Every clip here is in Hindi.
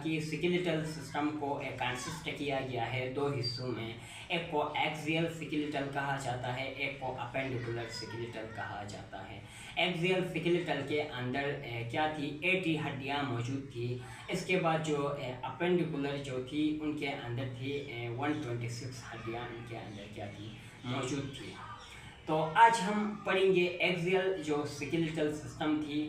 कि स्केलेटल सिस्टम को कंसिस्ट किया गया है दो हिस्सों में। एक को एक्सियल स्केलेटल कहा जाता है, एक को अपेंडिकुलर स्केलेटल कहा जाता है। एक्सियल स्केलेटल के अंदर क्या थी, 80 हड्डियाँ मौजूद थी। इसके बाद जो अपेंडिकुलर जो थी उनके अंदर थी 126 हड्डियाँ उनके अंदर क्या थी, मौजूद थी। तो आज हम पढ़ेंगे एक्सियल जो स्केलेटल सिस्टम थी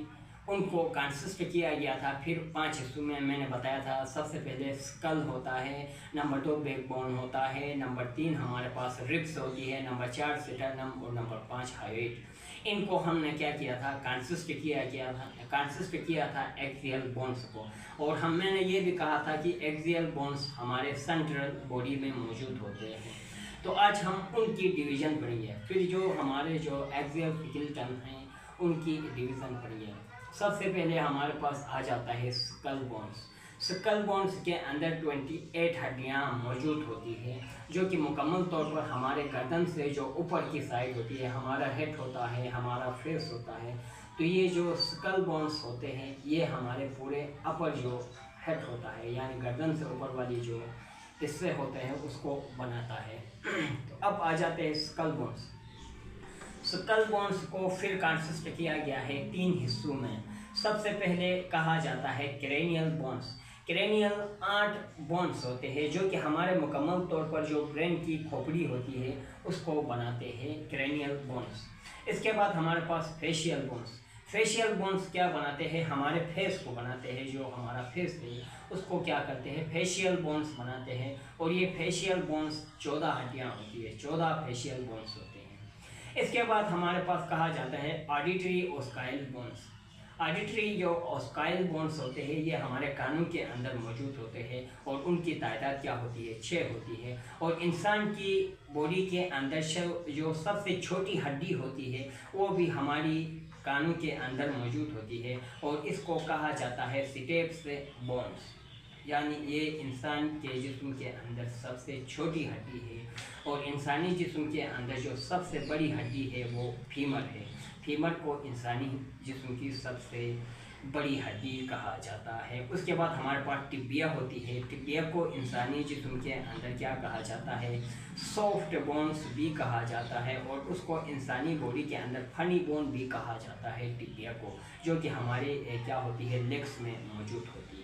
उनको कंसिस्ट किया गया था। फिर 5 हिस्सों में मैंने बताया था। सबसे पहले स्कल होता है, नंबर 2 बैकबोन होता है, नंबर 3 हमारे पास रिब्स होती है, नंबर 4 स्टर्नम और नंबर 5 हाइट। इनको हमने क्या किया था, कंसिस्ट किया था एक्सियल बोन्स को। और मैंने ये भी कहा था कि एक्सियल बोन्स हमारे सेंट्रल बॉडी में मौजूद होते हैं। तो आज हम उनकी डिवीज़न पढ़ेंगे। फिर जो हमारे जो एक्सियल स्केलेटन हैं उनकी डिवीज़न पढ़ेंगे। सबसे पहले हमारे पास आ जाता है स्कल बोन्स। स्कल बोन्स के अंदर 28 हड्डियाँ मौजूद होती है, जो कि मुकम्मल तौर पर हमारे गर्दन से जो ऊपर की साइड होती है, हमारा हेड होता है, हमारा फेस होता है। तो ये जो स्कल बोन्स होते हैं ये हमारे पूरे अपर जो हेड होता है यानी गर्दन से ऊपर वाली जो हिस्से होते हैं उसको बनाता है। तो अब आ जाते हैं स्कल बोन्स। स्कल बोन्स को फिर कंसिस्ट किया गया है 3 हिस्सों में। सबसे पहले कहा जाता है क्रेनियल बोन्स। क्रेनियल 8 बोन्स होते हैं जो कि हमारे मुकम्मल तौर पर जो ब्रेन की खोपड़ी होती है उसको बनाते हैं क्रेनियल बोन्स। इसके बाद हमारे पास फेशियल बोन्स। फेशियल बोन्स क्या बनाते हैं, हमारे फेस को बनाते हैं। जो हमारा फेस है उसको क्या करते हैं, फेशियल बोन्स बनाते हैं। और ये फेशियल बोन्स 14 हड्डियाँ होती है, 14 फेशियल बोन्स होते हैं। इसके बाद हमारे पास कहा जाता है ऑडिटरी ओस्काइल बोन्स। ऑडिटरी जो ओस्काइल बोन्स होते हैं ये हमारे कानों के अंदर मौजूद होते हैं और उनकी तादाद क्या होती है, 6 होती है। और इंसान की बॉडी के अंदर जो सबसे छोटी हड्डी होती है वो भी हमारी कानों के अंदर मौजूद होती है और इसको कहा जाता है स्टेप्स बोन्स। यानी ये इंसान के जिस्म के अंदर सबसे छोटी हड्डी है। और इंसानी जिस्म के अंदर जो सबसे बड़ी हड्डी है वो फीमर है। फीमर को इंसानी जिस्म की सबसे बड़ी हड्डी कहा जाता है। उसके बाद हमारे पास टिबिया होती है। टिबिया को इंसानी जिस्म के अंदर क्या कहा जाता है, सॉफ्ट बोन्स भी कहा जाता है। और उसको इंसानी बॉडी के अंदर फनी बोन भी कहा जाता है टिबिया को, जो कि हमारे क्या होती है, लेग्स में मौजूद होती है।